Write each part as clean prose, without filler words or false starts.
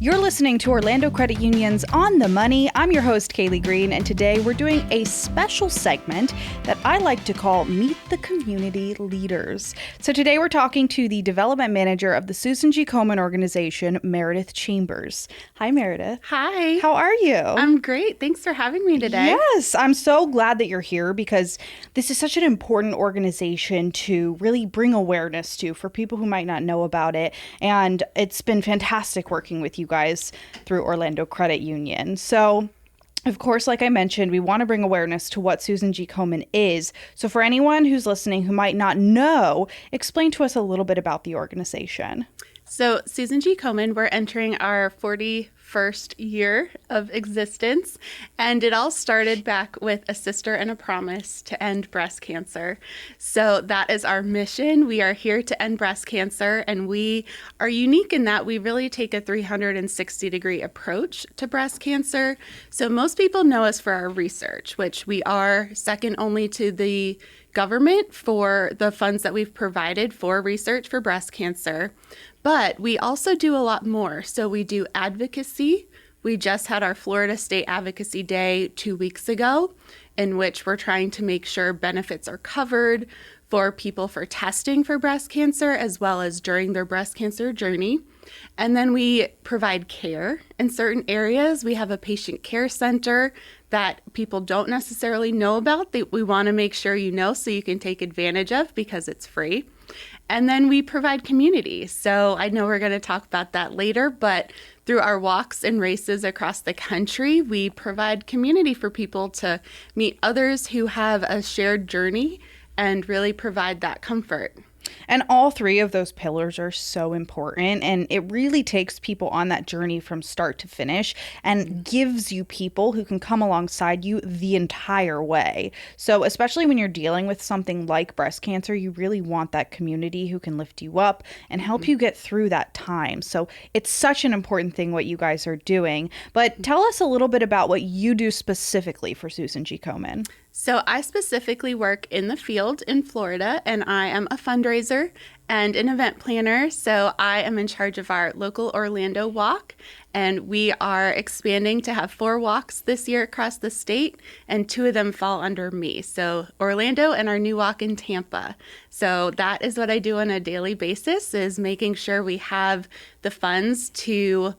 You're listening to Orlando Credit Union's On the Money. I'm your host, Kaylee Green, and today we're doing a special segment that I like to call Meet the Community Leaders. So today we're talking to the development manager of the Susan G. Komen organization, Meredith Chambers. Hi, Meredith. Hi. How are you? I'm great. Thanks for having me today. Yes, I'm so glad that you're here because this is such an important organization to really bring awareness to for people who might not know about it. And it's been fantastic working with you guys through Orlando Credit Union. So, of course, like I mentioned, we want to bring awareness to what Susan G. Komen is. So for anyone who's listening who might not know, explain to us a little bit about the organization. So Susan G. Komen, we're entering our 41st year of existence, and it all started back with a sister and a promise to end breast cancer. So that is our mission. We are here to end breast cancer, and we are unique in that we really take a 360-degree approach to breast cancer. So most people know us for our research, which we are second only to the government for the funds that we've provided for research for breast cancer. But we also do a lot more. So we do advocacy. We just had our Florida State Advocacy Day 2 weeks ago, in which we're trying to make sure benefits are covered for people for testing for breast cancer, as well as during their breast cancer journey. And then we provide care in certain areas. We have a patient care center that people don't necessarily know about that we want to make sure you know so you can take advantage of because it's free. And then we provide community. So I know we're going to talk about that later, but through our walks and races across the country, we provide community for people to meet others who have a shared journey and really provide that comfort. And all three of those pillars are so important, and it really takes people on that journey from start to finish and gives you people who can come alongside you the entire way. So especially when you're dealing with something like breast cancer, you really want that community who can lift you up and help you get through that time. So it's such an important thing what you guys are doing. But tell us a little bit about what you do specifically for Susan G. Komen. So I specifically work in the field in Florida, and I am a fundraiser and an event planner. So I am in charge of our local Orlando walk, and we are expanding to have 4 walks this year across the state, and 2 of them fall under me. So Orlando and our new walk in Tampa. So that is what I do on a daily basis, is making sure we have the funds to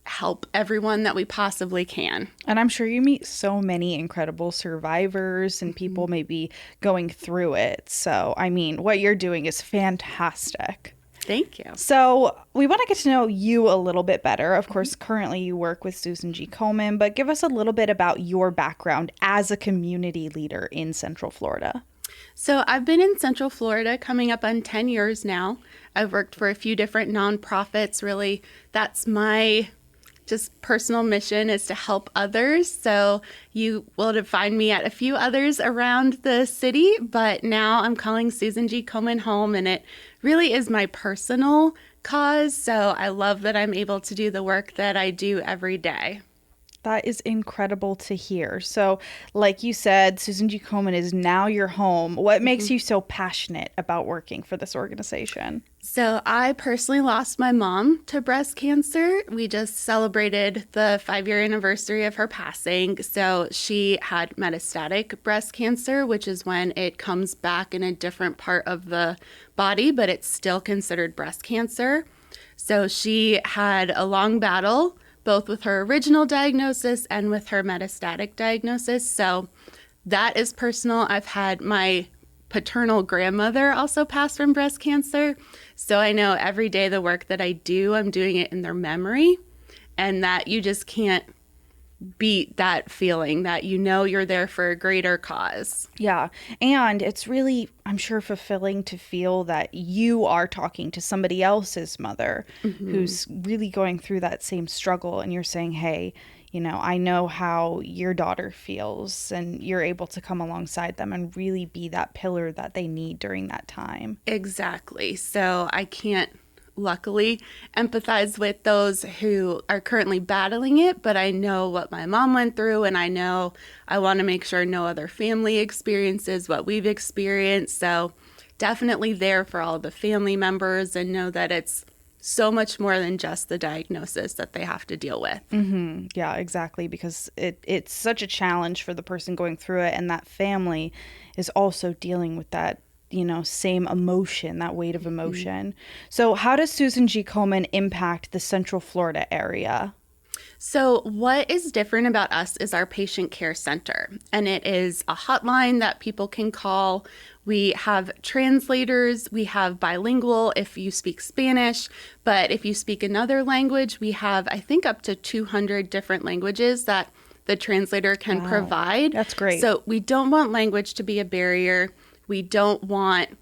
help everyone that we possibly can. And I'm sure you meet so many incredible survivors and people maybe going through it. So, I mean, what you're doing is fantastic. Thank you. So we want to get to know you a little bit better. Of course, currently you work with Susan G. Komen, but give us a little bit about your background as a community leader in Central Florida. So I've been in Central Florida coming up on 10 years now. I've worked for a few different nonprofits. Really, that's my just personal mission, is to help others. So you will find me at a few others around the city, but now I'm calling Susan G. Komen home, and it really is my personal cause. So I love that I'm able to do the work that I do every day. That is incredible to hear. So like you said, Susan G. Komen is now your home. What makes you so passionate about working for this organization? So I personally lost my mom to breast cancer. We just celebrated the 5-year anniversary of her passing. So she had metastatic breast cancer, which is when it comes back in a different part of the body, but it's still considered breast cancer. So she had a long battle, both with her original diagnosis and with her metastatic diagnosis. So that is personal. I've had my paternal grandmother also pass from breast cancer. So I know every day the work that I do, I'm doing it in their memory, and that you just can't beat that feeling that you know you're there for a greater cause. Yeah. And it's really, I'm sure, fulfilling to feel that you are talking to somebody else's mother who's really going through that same struggle. And you're saying, hey, you know, I know how your daughter feels, and you're able to come alongside them and really be that pillar that they need during that time. Exactly. So I can't luckily empathize with those who are currently battling it, but I know what my mom went through, and I know I want to make sure no other family experiences what we've experienced. So definitely there for all the family members, and know that it's so much more than just the diagnosis that they have to deal with. Yeah, exactly. Because it's such a challenge for the person going through it, and that family is also dealing with that, same emotion, that weight of emotion. So how does Susan G. Komen impact the Central Florida area? So what is different about us is our patient care center, and it is a hotline that people can call. We have translators, we have bilingual if you speak Spanish, but if you speak another language, we have, I think, up to 200 different languages that the translator can provide. That's great. So we don't want language to be a barrier. We don't want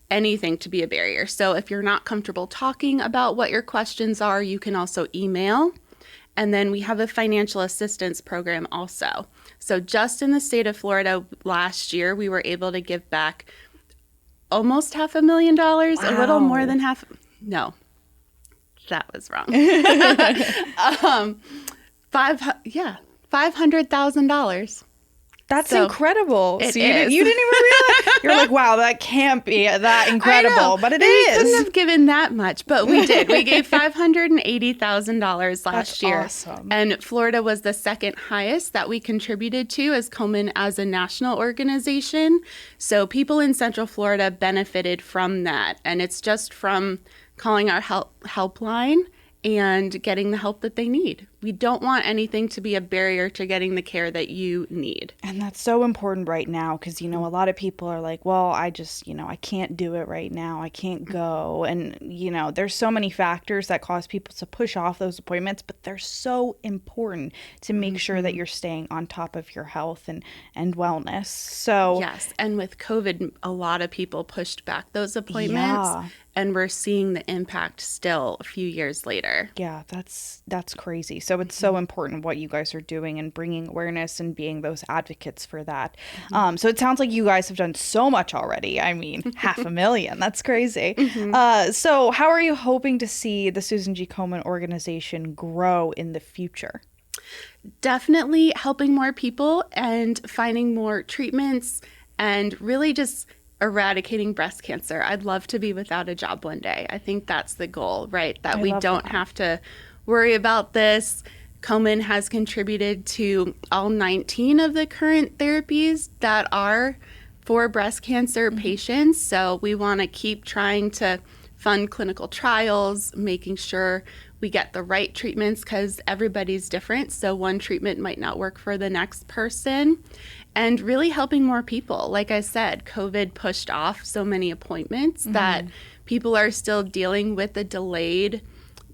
anything to be a barrier. So if you're not comfortable talking about what your questions are, you can also email. And then we have a financial assistance program also. So just in the state of Florida last year, we were able to give back almost $500,000, a little more than half. No, that was wrong. $500,000. That's So, incredible. it So you is. you didn't even realize? You're like, wow, that can't be that incredible. I know. But it We is. couldn't have given that much, but we did. We gave $580,000 last That's year. awesome. And Florida was the second highest that we contributed to as Komen as a national organization. So people in Central Florida benefited from that. And it's just from calling our helpline and getting the help that they need. We don't want anything to be a barrier to getting the care that you need. And that's so important right now because, a lot of people are like, well, I just, I can't do it right now. I can't go. And, there's so many factors that cause people to push off those appointments, but they're so important to make sure that you're staying on top of your health and wellness. So, yes. And with COVID, a lot of people pushed back those appointments. Yeah. And we're seeing the impact still a few years later. yeah, that's crazy. So it's so important what you guys are doing and bringing awareness and being those advocates for that. So it sounds like you guys have done so much already. I mean, $500,000. That's crazy. So how are you hoping to see the Susan G. Komen organization grow in the future? Definitely helping more people and finding more treatments and really just eradicating breast cancer. I'd love to be without a job one day. I think that's the goal, right? That we don't have to worry about this. Komen has contributed to all 19 of the current therapies that are for breast cancer patients. So we want to keep trying to fund clinical trials, making sure we get the right treatments because everybody's different. So one treatment might not work for the next person. And really helping more people. Like I said, COVID pushed off so many appointments that people are still dealing with the delayed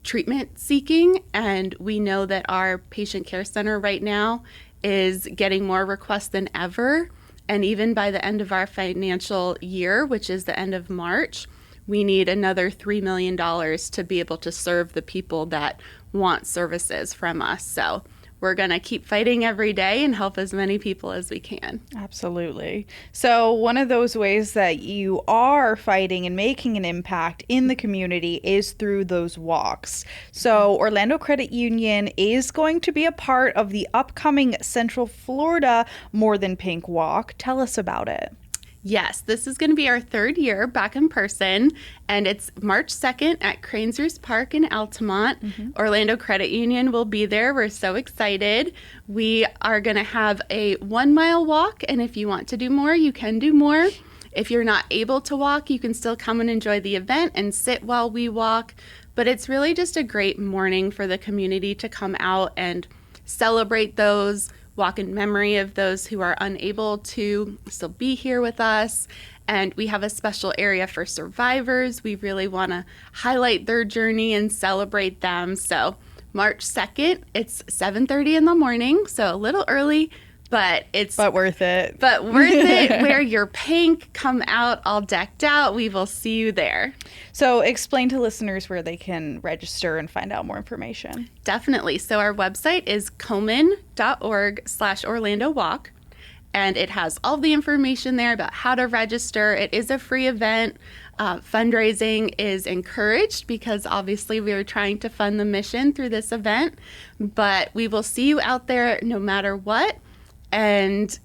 treatment seeking. And we know that our patient care center right now is getting more requests than ever. And even by the end of our financial year, which is the end of March, we need another $3 million to be able to serve the people that want services from us. So we're going to keep fighting every day and help as many people as we can. Absolutely. So one of those ways that you are fighting and making an impact in the community is through those walks. So Orlando Credit Union is going to be a part of the upcoming Central Florida More Than Pink Walk. Tell us about it. Yes, this is going to be our third year back in person, and it's March 2nd at Cranes Roost Park in Altamont. Orlando Credit Union will be there. We're so excited. We are going to have a 1-mile walk, and if you want to do more, you can do more. If you're not able to walk, you can still come and enjoy the event and sit while we walk. But it's really just a great morning for the community to come out and celebrate those, walk in memory of those who are unable to still be here with us. And we have a special area for survivors. We really want to highlight their journey and celebrate them. So March 2nd, it's 7:30 in the morning, so a little early, but worth it. But worth it. Wear your pink, come out all decked out. We will see you there. So explain to listeners where they can register and find out more information. Definitely. So our website is komen.org/Orlando Walk, and it has all the information there about how to register. It is a free event. Fundraising is encouraged because obviously we are trying to fund the mission through this event, but we will see you out there no matter what. And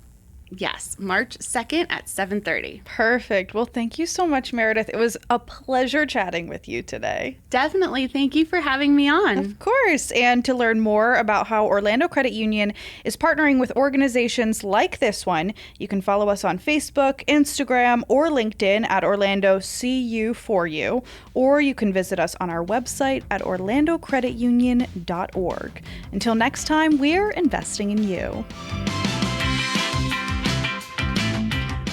Yes, March 2nd at 7:30. Perfect. Well, thank you so much, Meredith. It was a pleasure chatting with you today. Definitely. Thank you for having me on. Of course. And to learn more about how Orlando Credit Union is partnering with organizations like this one, you can follow us on Facebook, Instagram, or LinkedIn at Orlando CU4U, or you can visit us on our website at orlandocreditunion.org. Until next time, we're investing in you.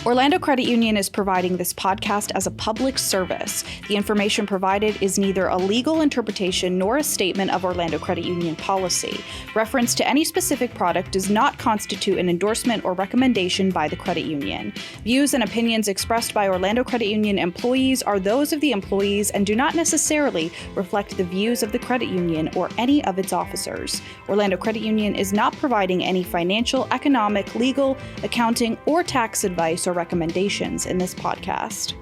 Orlando Credit Union is providing this podcast as a public service. The information provided is neither a legal interpretation nor a statement of Orlando Credit Union policy. Reference to any specific product does not constitute an endorsement or recommendation by the credit union. Views and opinions expressed by Orlando Credit Union employees are those of the employees and do not necessarily reflect the views of the credit union or any of its officers. Orlando Credit Union is not providing any financial, economic, legal, accounting, or tax advice or recommendations in this podcast.